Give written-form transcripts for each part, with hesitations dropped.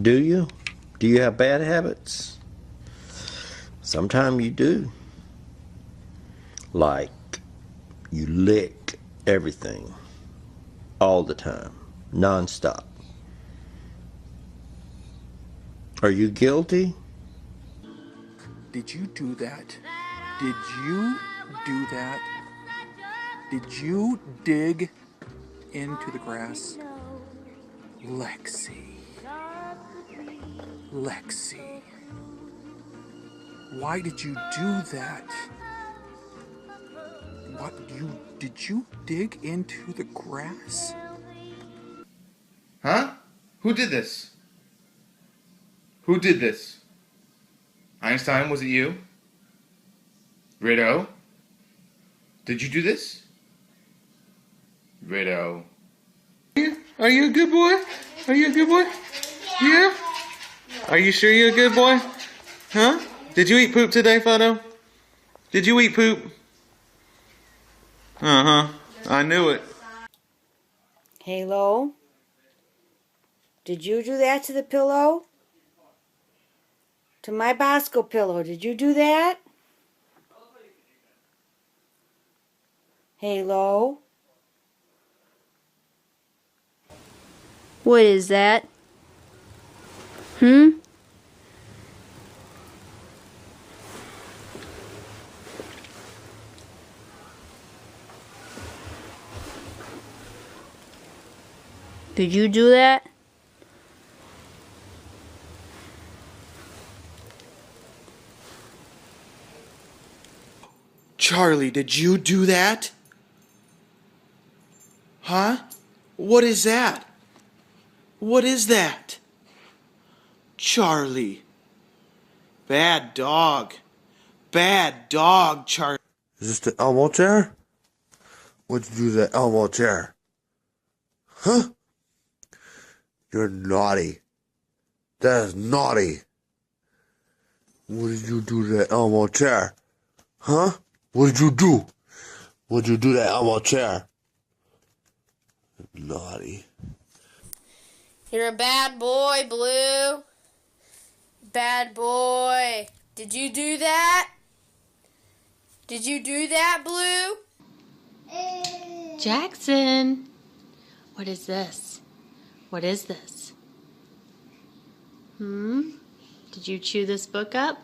Do you? Do you have bad habits? Sometimes you do. Like you lick everything all the time, non-stop. Are you guilty? Did you do that? Did you do that? Did you dig into the grass? Lexi. Lexi. Why did you do that? Did you dig into the grass? Huh? Who did this? Who did this? Einstein, was it you? Rideau? Did you do this? Rideau. Are you a good boy? Are you a good boy? Yeah? Are you sure you're a good boy? Huh? Did you eat poop today, Photo? Did you eat poop? Uh-huh. I knew it. Halo? Did you do that to the pillow? To my Bosco pillow, did you do that? Halo? What is that? Hmm? Did you do that? Charlie, did you do that? Huh? What is that? What is that? Charlie. Bad dog. Bad dog, Charlie. Is this the Elmo chair? What'd you do to that Elmo chair? Huh? You're naughty. That is naughty. What did you do to that Elmo chair? Huh? What did you do? What did you do to that Elmo chair? Naughty. You're a bad boy, Blue. Bad boy. Did you do that? Did you do that, Blue? Jackson, what is this? What is this? Did you chew this book up?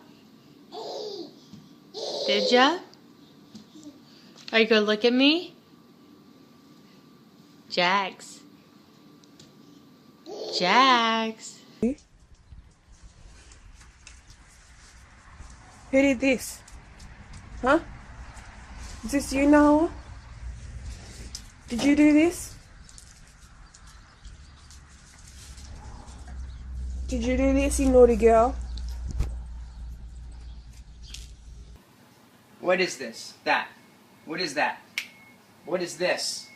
Did ya? Are you gonna look at me? Jax. Jax. Who did this? Huh? Is this you, Noah? Did you do this? Did you do this, you naughty girl? What is this? That. What is that? What is this?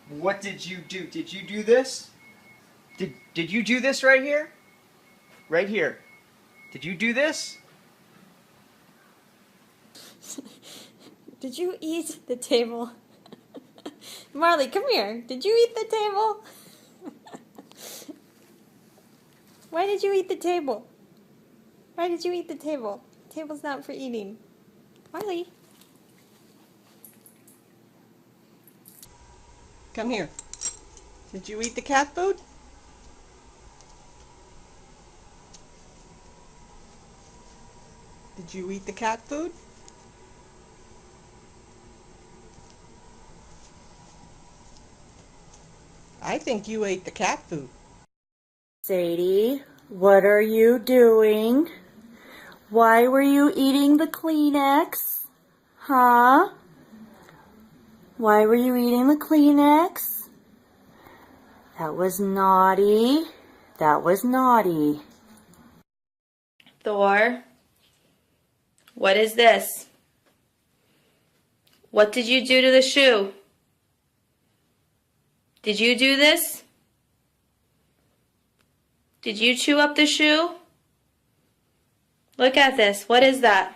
What did you do? Did you do this? Did you do this right here? Right here. Did you do this? Did you eat the table? Marley, come here. Did you eat the table? Why did you eat the table? Why did you eat the table? The table's not for eating. Marley. Come here. Did you eat the cat food? Did you eat the cat food? I think you ate the cat food. Sadie, what are you doing? Why were you eating the Kleenex? Huh? Why were you eating the Kleenex? That was naughty. That was naughty. Thor, what is this? What did you do to the shoe? Did you do this? Did you chew up the shoe? Look at this. What is that?